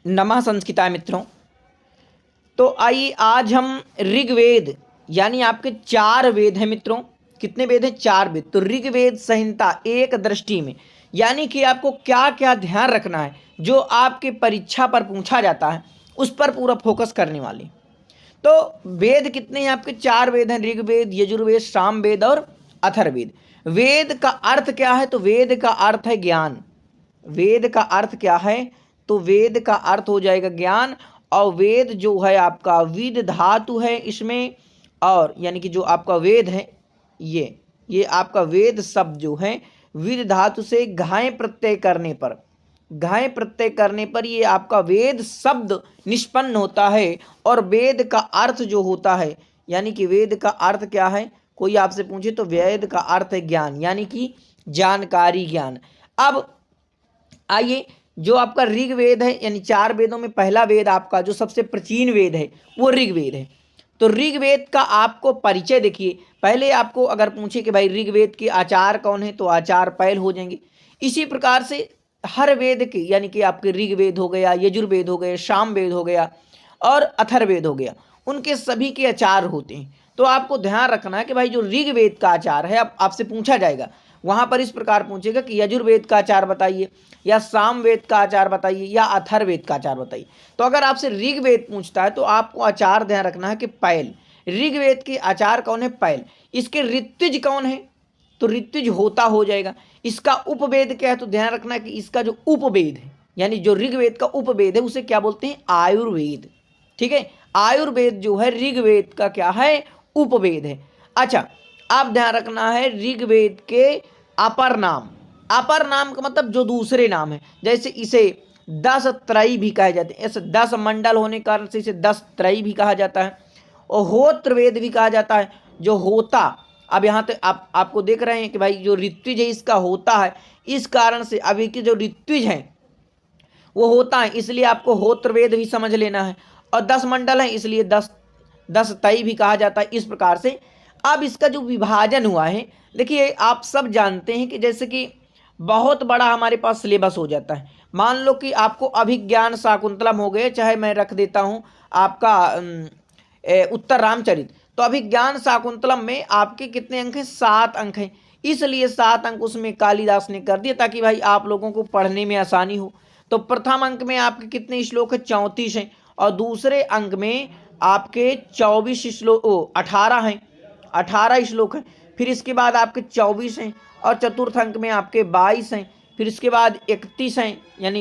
नमः संस्कृताय मित्रों। तो आइए आज हम ऋग्वेद यानी आपके 4 वेद हैं मित्रों। कितने वेद हैं? 4 वेद। तो ऋग्वेद संहिता एक दृष्टि में यानी कि आपको क्या क्या ध्यान रखना है जो आपके परीक्षा पर पूछा जाता है उस पर पूरा फोकस करने वाले। तो वेद कितने हैं? आपके 4 वेद हैं, ऋग्वेद, यजुर्वेद, सामवेद और अथर्ववेद। वेद का अर्थ क्या है? तो वेद का अर्थ है ज्ञान। वेद का अर्थ क्या है? तो वेद का अर्थ हो जाएगा ज्ञान। और वेद जो है आपका विद धातु है इसमें, और यानी कि जो आपका वेद है ये आपका वेद शब्द जो है विद धातु से घाय प्रत्यय करने पर ये आपका वेद शब्द निष्पन्न होता है। और वेद का अर्थ जो होता है यानी कि वेद का अर्थ क्या है? कोई आपसे पूछे तो वेद का अर्थ है ज्ञान, यानी कि जानकारी, ज्ञान। अब आइए, जो आपका ऋग्वेद है यानी 4 वेदों में पहला वेद आपका जो सबसे प्राचीन वेद है वो ऋग्वेद है। तो ऋग्वेद का आपको परिचय देखिए। पहले आपको अगर पूछे कि भाई ऋग्वेद के आचार्य कौन है तो आचार्य पैल हो जाएंगे। इसी प्रकार से हर वेद के यानी कि आपके ऋग्वेद हो गया, यजुर्वेद हो गए, सामवेद हो गया और अथर्ववेद हो गया, उनके सभी के आचार्य होते हैं। तो आपको ध्यान रखना है कि भाई जो ऋग्वेद का आचार है, अब आपसे पूछा जाएगा वहां पर इस प्रकार पूछेगा कि यजुर्वेद का आचार बताइए, या सामवेद का आचार बताइए, या अथर्ववेद का आचार बताइए। तो अगर आपसे ऋग्वेद पूछता है तो आपको आचार ध्यान रखना है कि पैल। ऋग्वेद के आचार कौन है? पैल। इसके ऋत्विज कौन है? तो ऋत्विज होता हो जाएगा। इसका उपवेद क्या है? तो ध्यान रखना है कि इसका जो उपवेद है यानी जो ऋग्वेद का उपवेद है उसे क्या बोलते हैं? आयुर्वेद। ठीक है, आयुर्वेद जो है ऋग्वेद का क्या है? उपवेद है। अच्छा, आप ध्यान रखना है ऋग्वेद के अपर नाम। अपर नाम का मतलब जो दूसरे नाम है, जैसे इसे 10 त्रयी भी कहे जाते हैं। ऐसे 10 मंडल होने के कारण से इसे 10 त्रयी भी कहा जाता है। और होत्र वेद भी कहा जाता है, जो होता। अब यहाँ पे आपको देख रहे हैं कि भाई जो ऋत्विज है इसका होता है, इस कारण से अभी के जो ऋत्विज हैं वो होता है, इसलिए आपको होत्र वेद भी समझ लेना है। और 10 मंडल है इसलिए 10 तई भी कहा जाता है, इस प्रकार से। अब इसका जो विभाजन हुआ है, देखिए आप सब जानते हैं कि जैसे कि बहुत बड़ा हमारे पास सिलेबस हो जाता है। मान लो कि आपको अभिज्ञान शाकुंतलम हो गए, चाहे मैं रख देता हूँ आपका उत्तर रामचरित। तो अभिज्ञान शाकुंतलम में आपके कितने अंक हैं? 7 अंक हैं। इसलिए 7 अंक उसमें कालिदास ने कर दिए ताकि भाई आप लोगों को पढ़ने में आसानी हो। तो प्रथम अंक में आपके कितने श्लोक है? 34 हैं। और दूसरे अंक में आपके 24 श्लोक 18 हैं, 18 श्लोक हैं। फिर इसके बाद आपके 24 हैं। और चतुर्थ अंक में आपके 22 हैं। फिर इसके बाद 31 हैं, यानी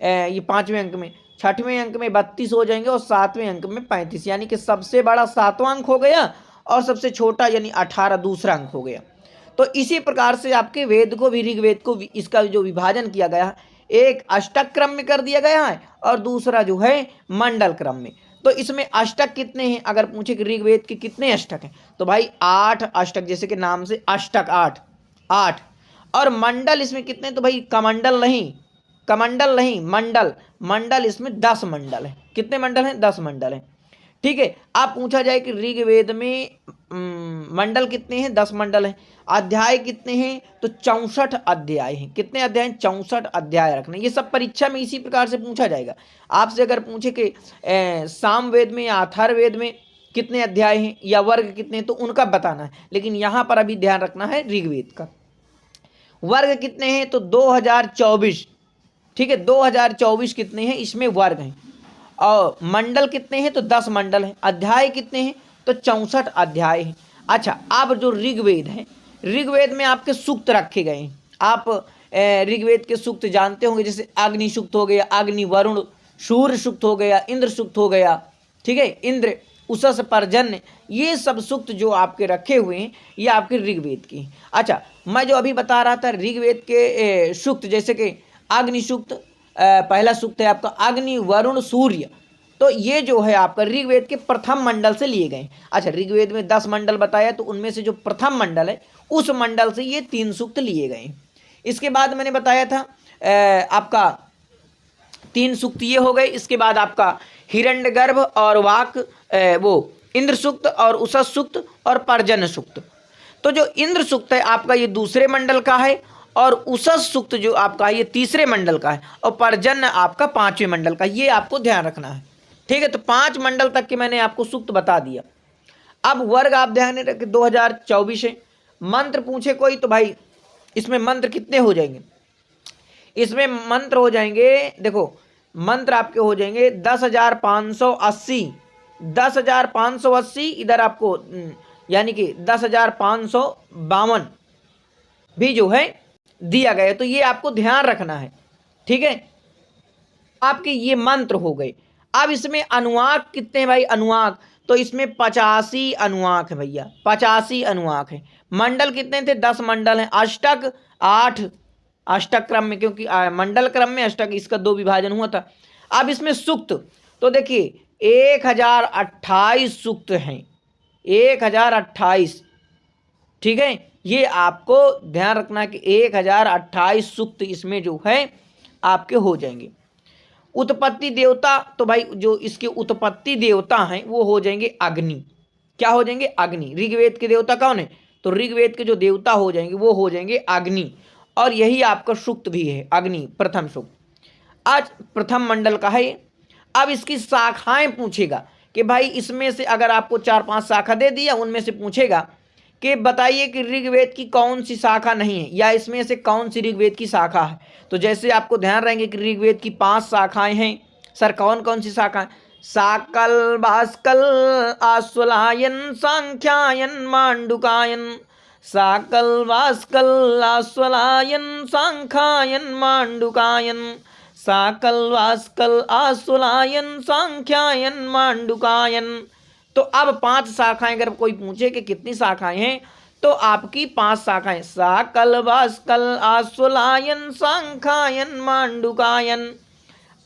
ये 5वें अंक में। 6वें अंक में 32 हो जाएंगे और 7वें अंक में 35, यानी कि सबसे बड़ा 7वां अंक हो गया और सबसे छोटा यानी 18 दूसरा अंक हो गया। तो इसी प्रकार से आपके वेद को भी, ऋग्वेद को भी, इसका जो विभाजन किया गया है, एक अष्टक क्रम में कर दिया गया है और दूसरा जो है मंडल क्रम में। तो इसमें अष्टक कितने हैं? अगर पूछे कि ऋग्वेद के कितने अष्टक हैं तो भाई 8 अष्टक, जैसे कि नाम से अष्टक 8। और मंडल इसमें कितने? तो भाई कमंडल नहीं, मंडल इसमें 10 मंडल है। कितने मंडल हैं? 10 मंडल हैं। ठीक है। आप पूछा जाए कि ऋग्वेद में मंडल कितने हैं? 10 मंडल हैं। अध्याय कितने हैं? तो 64 अध्याय हैं। कितने अध्याय हैं? 64 अध्याय रखने। ये सब परीक्षा में इसी प्रकार से पूछा जाएगा। आपसे अगर पूछे कि सामवेद में या अथर्ववेद में कितने अध्याय हैं या वर्ग कितने हैं तो उनका बताना है, लेकिन यहाँ पर अभी ध्यान रखना है ऋग्वेद का। वर्ग कितने हैं? तो 2024। ठीक है, 2024 कितने हैं? इसमें वर्ग हैं। और मंडल कितने हैं? तो 10 मंडल हैं। अध्याय कितने हैं? तो 64 अध्याय हैं। अच्छा, अब जो ऋग्वेद है, ऋग्वेद में आपके सूक्त रखे गए हैं। आप ऋग्वेद के सूक्त जानते होंगे, जैसे अग्नि सूक्त हो गया, अग्नि वरुण, सूर्य सूक्त हो गया, इंद्र सूक्त हो गया। ठीक है, इंद्र, उषस, पर्जन्य, ये सब सूक्त जो आपके रखे हुए हैं ये आपके ऋग्वेद की। अच्छा, मैं जो अभी बता रहा था ऋग्वेद के सूक्त, जैसे कि अग्नि सूक्त, पहला सूक्त है आपका अग्नि वरुण सूर्य। तो ये जो है आपका ऋग्वेद के प्रथम मंडल से लिए गए। अच्छा, ऋग्वेद में 10 मंडल बताया, तो उनमें से जो प्रथम मंडल है उस मंडल से ये 3 सूक्त लिए गए। इसके बाद मैंने बताया था आपका 3 सूक्त ये हो गए। इसके बाद आपका हिरण्यगर्भ और वाक, वो इंद्र सूक्त और उषस सूक्त और पर्जन्य सूक्त। तो जो इंद्र सूक्त है आपका ये दूसरे मंडल का है, और उषस सूक्त जो आपका ये तीसरे मंडल का है और पर्जन्य आपका पांचवें मंडल का। ये आपको ध्यान रखना है, ठीक है। तो 5 मंडल तक के मैंने आपको सूक्त बता दिया। अब वर्ग आप ध्यान रखें 2024 है। मंत्र पूछे कोई तो भाई इसमें मंत्र कितने हो जाएंगे, इसमें मंत्र हो जाएंगे, देखो मंत्र आपके हो जाएंगे 10,580, 10,580 इधर आपको यानी कि 10,552 भी जो है दिया गया। तो ये आपको ध्यान रखना है, ठीक है। आपके ये मंत्र हो गए। अब इसमें अनुवाक कितने हैं भाई, अनुवाक तो इसमें 85 अनुवाक है भैया, 85 अनुवाक है। मंडल कितने थे, 10 मंडल हैं। अष्टक 8 अष्टक क्रम में, क्योंकि मंडल क्रम में अष्टक इसका 2 विभाजन हुआ था। अब इसमें सूक्त तो देखिए 1028 सूक्त हैं, 1028, ठीक है। ये आपको ध्यान रखना कि 1028 सूक्त इसमें जो है आपके हो जाएंगे। उत्पत्ति देवता तो भाई जो इसके उत्पत्ति देवता हैं वो हो जाएंगे अग्नि। क्या हो जाएंगे, अग्नि। ऋग्वेद के देवता कौन है, तो ऋग्वेद के जो देवता हो जाएंगे वो हो जाएंगे अग्नि, और यही आपका सूक्त भी है अग्नि, प्रथम सूक्त। आज प्रथम मंडल का है। अब इसकी शाखाएं पूछेगा कि भाई इसमें से अगर आपको 4-5 शाखा दे दिया, उनमें से पूछेगा कि बताइए कि ऋग्वेद की कौन सी शाखा नहीं है, या इसमें से कौन सी ऋग्वेद की शाखा है। तो जैसे आपको ध्यान रहेंगे कि ऋग्वेद की 5 शाखाएं हैं। सर कौन कौन सी शाखाएं, साकल, भास्कल, आश्वलायन, सांख्यायन, मांडुकायन। साकल, भास्कल, आश्वलायन, सांख्यायन, मांडुकायन। साकल, भास्कल, आश्वलायन, सांख्यायन, मांडुकायन। तो अब 5 शाखाएं अगर कोई पूछे कि कितनी शाखाएं हैं, तो आपकी 5 शाखाएं, साकल, भास्कल, आश्वलायन, सांख्यायन, मांडुकायन।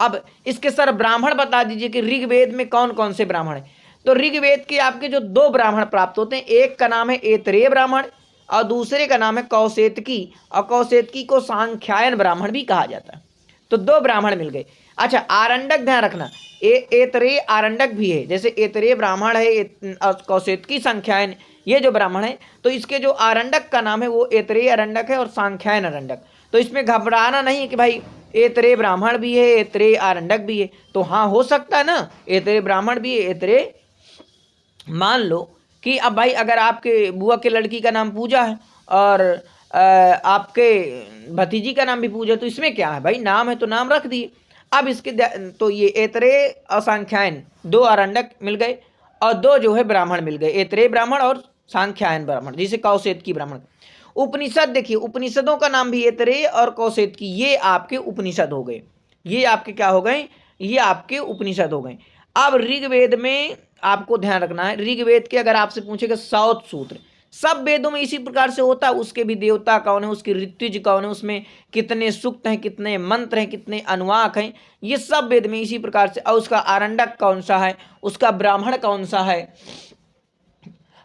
अब इसके सर ब्राह्मण बता दीजिए कि ऋग्वेद में कौन कौन से ब्राह्मण हैं। तो ऋग्वेद के आपके जो 2 ब्राह्मण प्राप्त होते हैं, एक का नाम है ऐतरेय ब्राह्मण और दूसरे का नाम है कौशेतकी, और कौशेतकी को सांख्यायन ब्राह्मण भी कहा जाता है। तो 2 ब्राह्मण मिल गए। अच्छा आरंडक ध्यान रखना, ऐतरेय आरंडक भी है, जैसे ऐतरेय ब्राह्मण है और कौशेतकी सांख्यायन, ये जो ब्राह्मण है तो इसके जो आरंडक का नाम है वो ऐतरेय आरंडक है और सांख्यायन आरंडक। तो इसमें घबराना नहीं है कि भाई ऐतरेय ब्राह्मण भी है, ऐतरेय आरंडक भी है। तो हाँ हो सकता है ना, ऐतरेय ब्राह्मण भी है, ऐतरेय। मान लो कि अब भाई अगर आपके बुआ के लड़की का नाम पूजा है और आपके भतीजी का नाम भी पूजा, तो इसमें क्या है भाई, नाम है तो नाम रख दिए। अब इसके तो ये ऐतरेय और सांख्यायन 2 आरंडक मिल गए और 2 जो है ब्राह्मण मिल गए, ऐतरेय ब्राह्मण और सांख्यायन ब्राह्मण, जिसे कौशेतकी ब्राह्मण। उपनिषद देखिए, उपनिषदों का नाम भी ऐतरेय और कौशेतकी, ये आपके उपनिषद हो गए। ये आपके क्या हो गए, ये आपके उपनिषद हो गए। अब ऋग्वेद में आपको ध्यान रखना है, ऋग्वेद के अगर आपसे पूछेगा 100 सूत्र, सब वेदों में इसी प्रकार से होता है। उसके भी देवता कौन है, उसकी ऋत्विज कौन है, उसमें कितने सूक्त हैं, कितने मंत्र हैं, कितने अनुवाक हैं, ये सब वेद में इसी प्रकार से। और उसका आरंडक कौन सा है, उसका ब्राह्मण कौन सा है,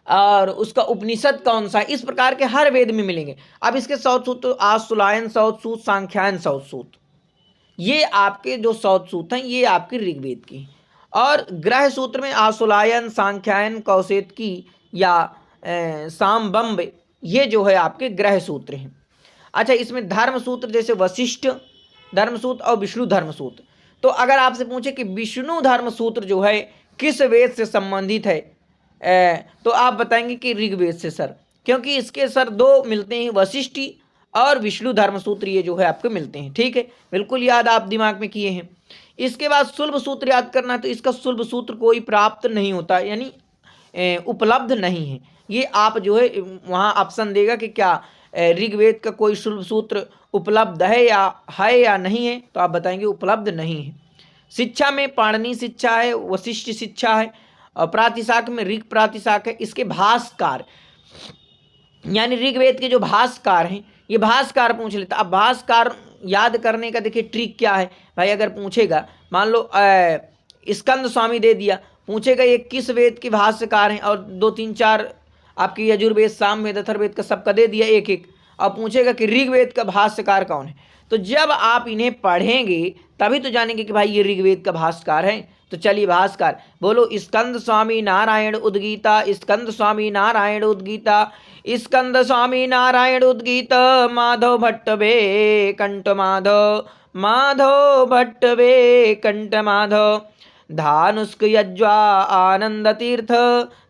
और उसका उपनिषद कौन सा है, इस प्रकार के हर वेद में मिलेंगे। अब इसके 100 सूत्र, आश्वलायन 100 सूत्र, सांख्यायन 100 सूत्र, ये आपके जो 100 सूत्र हैं ये आपके ऋग्वेद की। और ग्रह सूत्र में आश्वलायन, सांख्यायन, कौशेतकी या सामबम्ब, ये जो है आपके ग्रह सूत्र हैं। अच्छा इसमें धर्म सूत्र जैसे वशिष्ठ धर्म सूत्र और विष्णु धर्म सूत्र। तो अगर आपसे पूछे कि विष्णु धर्म सूत्र जो है किस वेद से संबंधित है, तो आप बताएंगे कि ऋग्वेद से सर, क्योंकि इसके सर 2 मिलते हैं, वशिष्ठी और विष्णु धर्म सूत्र, ये जो है आपको मिलते हैं। ठीक है, बिल्कुल याद आप दिमाग में किए हैं। इसके बाद सुलभ सूत्र याद करना है, तो इसका सुलभ सूत्र कोई प्राप्त नहीं होता, यानी उपलब्ध नहीं है। ये आप जो है वहाँ ऑप्शन देगा कि क्या ऋग्वेद का कोई सुलभ सूत्र उपलब्ध है या नहीं है, तो आप बताएंगे उपलब्ध नहीं है। शिक्षा में पाणिनि शिक्षा है, वशिष्ठ शिक्षा है, और प्रातिशाख में ऋग प्रातिशाख है। इसके भाष्यकार यानी ऋग्वेद के जो भाष्यकार हैं, ये भाष्यकार पूछ लेता। अब भाष्यकार याद करने का देखिए ट्रिक क्या है भाई, अगर पूछेगा मान लो स्कंद स्वामी दे दिया, पूछेगा ये किस वेद के भाष्यकार हैं, और 2 3 4 आपके यजुर्वेद, सामवेद, अथर्ववेद का सबका दे दिया एक एक, और पूछेगा कि ऋग्वेद का भाष्यकार कौन है, तो जब आप इन्हें पढ़ेंगे तभी तो जानेंगे कि भाई ये ऋग्वेद का भाष्यकार है। तो चलिए भाष्यकार बोलो। स्कंद स्वामी नारायण उद्गीता, स्कंद स्वामी नारायण उद्गीता, स्कंद स्वामी नारायण उद्गीता, माधव भट्ट वे कंठ माधव, माधव भट्ट वे कंठ माधव, धानुष्क यज्वा आनंद तीर्थ,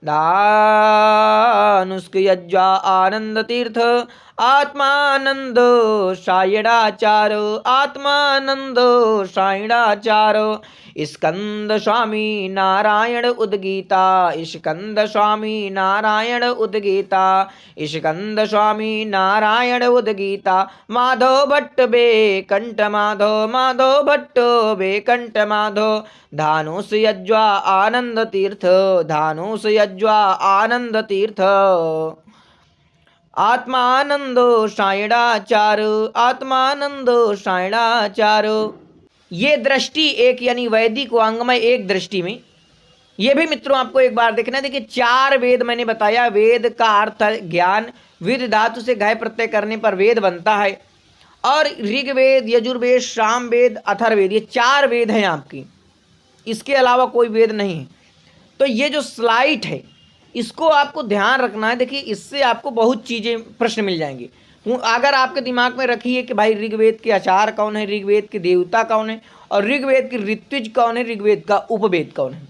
धानुष्क यज्वा आनंद तीर्थ, आत्मानंद सायणाचार, आत्मानंद सायणाचार, स्कंद स्वामी नारायण उद्गीता, स्कंद स्वामी नारायण उद्गीता, स्कंद स्वामी नारायण उद्गीता, माधव भट्ट बे कंठ माधव, माधव भट्ट बे कंठ माधव, धानुष यज्वा आनंद तीर्थ, धानुष यज्वा आनंद तीर्थ, आत्मानंदो सायणाचार, आत्मानंदो सायणाचार। ये दृष्टि एक यानी वैदिक वांग्मय एक दृष्टि में। ये भी मित्रों आपको एक बार देखना। देखिए 4 वेद मैंने बताया। वेद का अर्थ ज्ञान, विद धातु से घय प्रत्यय करने पर वेद बनता है। और ऋग्वेद, यजुर्वेद, सामवेद, अथर्ववेद, ये 4 वेद हैं आपकी, इसके अलावा कोई वेद नहीं है। तो ये जो स्लाइड है इसको आपको ध्यान रखना है। देखिए इससे आपको बहुत चीज़ें प्रश्न मिल जाएंगे। अगर आपके दिमाग में रखिए कि भाई ऋग्वेद के आचार्य कौन है, ऋग्वेद के देवता कौन है, और ऋग्वेद की ऋत्विज कौन है, ऋग्वेद का उपवेद कौन है।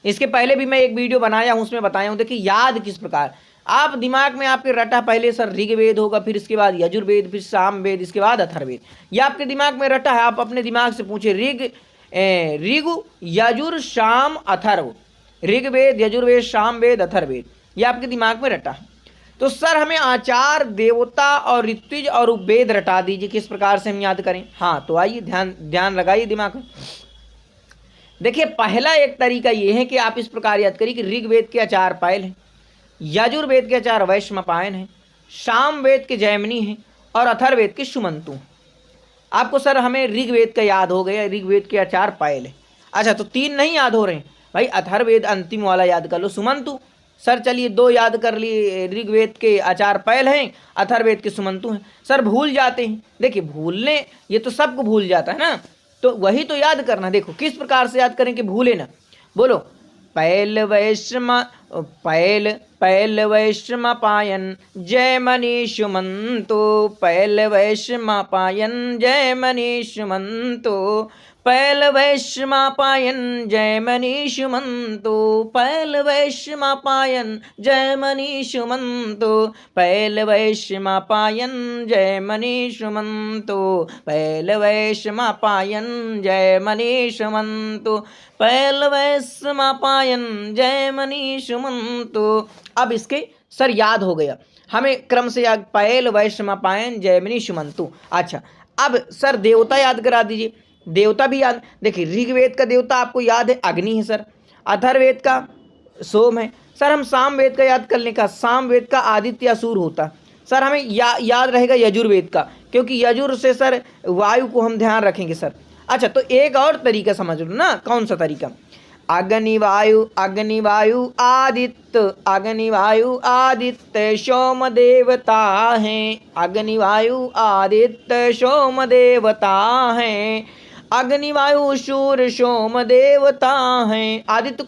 इसके पहले भी मैं एक वीडियो बनाया हूँ, उसमें बताया हूँ। देखिए याद किस प्रकार आप दिमाग में आपके रटा, पहले सर ऋग्वेद होगा, फिर इसके बाद यजुर्वेद, फिर सामवेद, इसके बाद अथर्ववेद। यह आपके दिमाग में रटा है। आप अपने दिमाग से पूछे ऋग यजुर शाम अथर्व, ऋग्वेद यजुर्वेद सामवेद अथर्ववेद, ये आपके दिमाग में रटा है। तो सर हमें आचार, देवता और ऋत्विज और उपवेद रटा दीजिए, किस प्रकार से हम याद करें। हाँ तो आइए ध्यान लगाइए दिमाग में। देखिए पहला एक तरीका ये है कि आप इस प्रकार याद करिए कि ऋग्वेद के आचार्य पायल हैं, यजुर्वेद के आचार्य वैश्वपायन हैं, सामवेद के जैमिनी हैं और अथर्ववेद के सुमंतु हैं। आपको सर हमें ऋग्वेद का याद हो गया, ऋग्वेद के आचार्य पायल है। अच्छा तो 3 नहीं याद हो रहे हैं भाई, अथर्ववेद अंतिम वाला याद कर लो, सुमंतु। सर चलिए 2 याद कर लिए, ऋग्वेद के आचार्य पैल हैं, अथर्ववेद के सुमंतु हैं। सर भूल जाते हैं। देखिए भूलने, ये तो सबको भूल जाता है ना, तो वही तो याद करना। देखो किस प्रकार से याद करें कि भूले ना। बोलो पैल वैश्म, पैल वैश्म पायन जय मनीष मंतो, पैल वैश्म पायन जय मनीष मंतो, पैल वैश्म पायन जय मनीष मंतो, पैल वैश्म पायन जय मनीष मंतो, पैल वैश्म पायन जय मनीष मंतो, पैल वैश्म पायन जय मनीष मंतो, पैल वैश्म पायन जय मनीष मंतो। अब इसके सर याद हो गया हमें क्रम से याद, पैल वैश्म पायन जय मनीष मंतो। अच्छा अब सर देवता याद करा दीजिए, देवता भी याद। देखिए ऋग्वेद का देवता आपको याद है अग्नि है सर, अथर्ववेद का सोम है सर। हम सामवेद का याद करने का, सामवेद का आदित्य असुर होता। सर हमें याद रहेगा यजुर्वेद का, क्योंकि यजुर से सर वायु को हम ध्यान रखेंगे सर। अच्छा तो एक और तरीका समझ लो ना, कौन सा तरीका। अग्निवायु, अग्निवायु आदित्य, अग्निवायु आदित्य सोम देवता हैं, अग्निवायु आदित्य सोम देवता हैं, अग्निवायु सूर्य सोम देवता हैं। आदित्य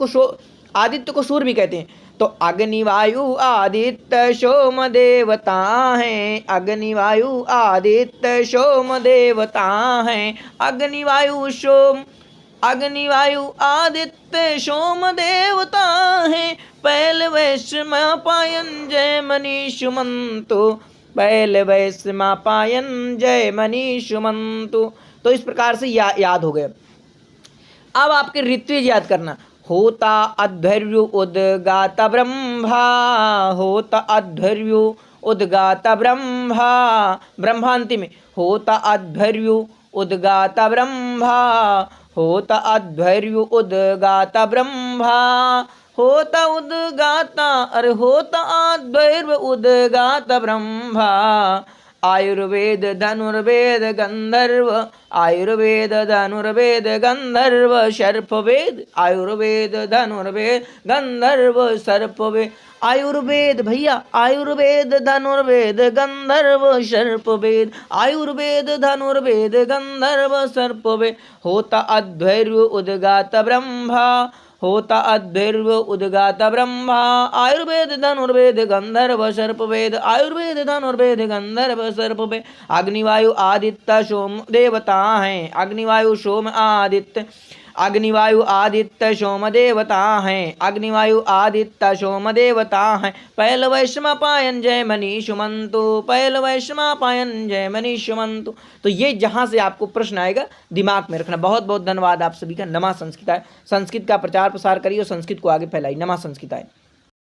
को सूर्य भी कहते हैं। तो अग्निवायु आदित्य सोम देवता हैं, अग्निवायु आदित्य सोम देवता हैं, अग्निवायु सोम, अग्निवायु आदित्य सोम देवता हैं, पैल वैश्म पायन जय मनीष मंतो, पैल वैश्म पायन जय मनीष मंतो। तो इस प्रकार से याद हो गया। अब आपके ऋत्विज याद करना। होता अध्वर्यु उद्गात ब्रह्मा, होता अध्वर्यु उद्गात ब्रह्मा, ब्रह्मांति में होता अध्वर्यु उद्गात ब्रह्मा, होता अध्वर्यु उद्गात ब्रह्मा, होता उद्गाता, अरे होता अध्वर्यु उद्गात ब्रह्मा, आयुर्वेद धनुर्वेद गंधर्व, आयुर्वेद धनुर्वेद गंधर्व सर्पवेद, आयुर्वेद धनुर्वेद गंधर्व सर्पवेद। आयुर्वेद भैया, आयुर्वेद धनुर्वेद गंधर्व सर्पवेद, आयुर्वेद धनुर्वेद गंधर्व सर्पवेद। होता अध्वर्य उद्गात ब्रह्मा, होता अध्वर्य उद्गात ब्रह्मा, आयुर्वेद धनुर्वेद गंधर्व सर्पवेद, आयुर्वेद धनुर्वेद गंधर्व सर्पवेद। अग्निवायु आदित्य सोम देवता हैं, अग्निवायु सोम आदित्य, अग्निवायु आदित्य सोम देवता हैं, अग्निवायु आदित्य सोम देवता हैं। पहल वैश्मा पायन जय मनी सुमंतु, पहल वैश्मा पायन जय मनी सुमंतु। तो ये जहां से आपको प्रश्न आएगा दिमाग में रखना। बहुत बहुत धन्यवाद आप सभी का। नमः संस्कृताय। संस्कृत का प्रचार प्रसार करिए और संस्कृत को आगे फैलाइए। नमः संस्कृताय।